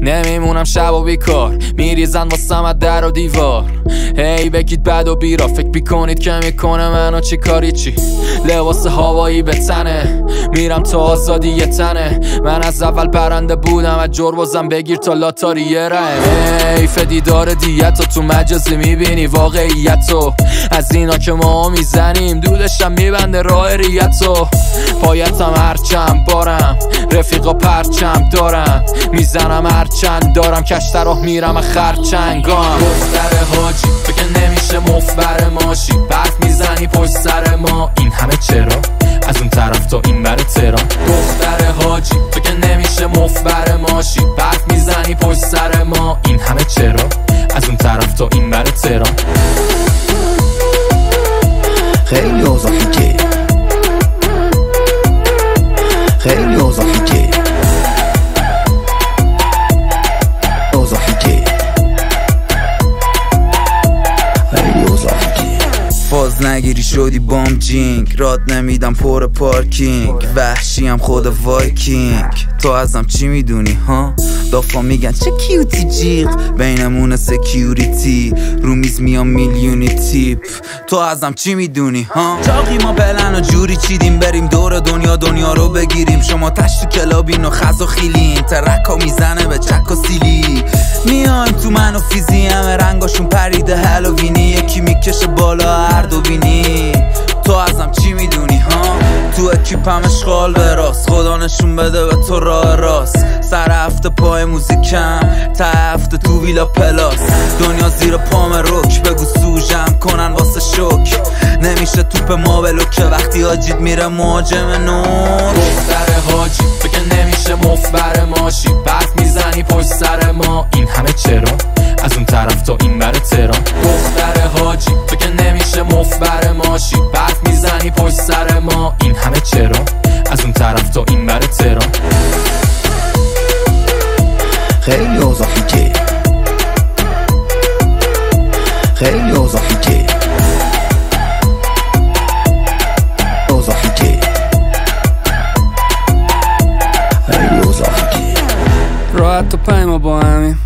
نمیمونم شب و بیکار، میریزن واسم در و دیوار. هی بگید بد و بیرا، فکر بیکنید که میکنه منو چی کاری چی. لباس هوایی به تنه، میرم تا آزادی یه تنه. من از اول پرنده بودم، از جربازم بگیر تا لاتاریه رم. حیف دیدار دیتو تو مجازی میبینی واقعیتو، از اینا که ما میزنیم دودشم میبنده راه ریتو. پایتم هرچند بارم، رفیقا پرچم دارم، میزنم هرچند دارم، کشت راه میرم خرچنگام. دختر حاجی فکر نمیشه مفبر ماشی، برف میزنی پشت سر ما، این همه چرا؟ از اون طرف تا این بر تهران. دختر حاجی فکر نمیشه مفبر ماشی، برف میزنی پشت سر ما، این همه چرا؟ از اون طرف تا این بر تهران. خیلی اوضاع حکه، خیلی اوضاع حکه، اوضاع حکه، خیلی اوضاع حکه. فاز نگیری شدی بام جینگ، راد نمیدم پر پارکینگ، وحشیم خود وایکینگ. تو ازم چی میدونی ها؟ دافا میگن چه کیوتی جیغ، بینمون سکیوریتی، رو میز میام میلیونی تیپ. تو ازم چی میدونی ها؟ چاقی ما پلن و جوری چیدیم بریم دور دنیا رو بگیریم. شما تشت کلابین و خز و خیلین، ترکا میزنه به چک و سیلی. میایم تو من و فیزی همه رنگاشون پریده هالووینی، یکی میکشه بالا هر دو بینی. تو ازم چی میدونی ها؟ تو اکیپم اشغال به راست، خدا نشون بده به تو راه راست. سر هفته پای موزیکم، تا هفته تو ویلا پلاس. دنیا زیر پام روک، بگو سوژم کنن واسه شوک. نمیشه توپ ما بلوکه وقتی حاجید میره مهاجم نور. دختر حاجی فکر نمیشه مفبر ماشی، برف میزنی پشت سر ما، این همه چرا؟ از اون طرف تا این بر تهران. دختر حاجی فکر نمیشه مفبر ماشی، برف میزنی پشت سر ما، این همه چرا؟ از اون طرف تا این بر تهران. خیلی اوضاع حکه، خیلی اوضاع حکه، اوضاع حکه، خیلی اوضاع حکه. راحت تا پایما با همیم،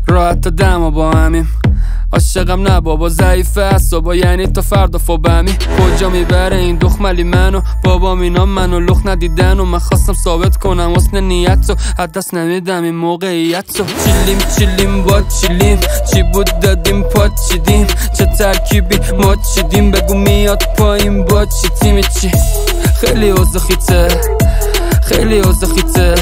راحت تا دما با همیم. عاشقم نه بابا ضعیفه اعصابا، یعنی تا فردا فوبمی. کجا میبره این دخملی منو؟ بابام اینا منو لخ ندیدن و من خواستم ثابت کنم حسن نیتو، از دست نمیدم این موقعیتو. چیلیم با چیلیم، چی بود دادیم پات چیدیم، چه ترکیبی ما چیدیم، بگو میاد پایین با چی تیمی چی. خیلی اوضاع خیته، خیلی اوضاع خیته،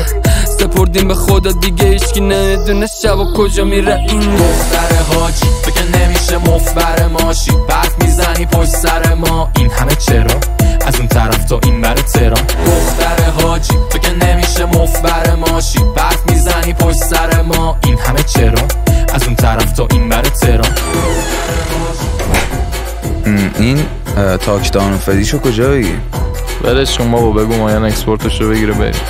سپردیم به خدا دیگه هیچکی نمیدونه شب و کجا میره این. دختر حاجی فکر نمیشه مفبر ماشی، برف میزنی پشت سر ما، این همه چرا؟ از اون طرف تا این بر تهران. دختر حاجی فکر نمیشه مفبر ماشی، برف میزنی پشت سر ما، این همه چرا؟ از اون طرف تا این بر تهران. این تاکدان و فدیشو کجا بگیم؟ ولش کن بابا، بگو مایان اکسپورتش رو بگیره بریم.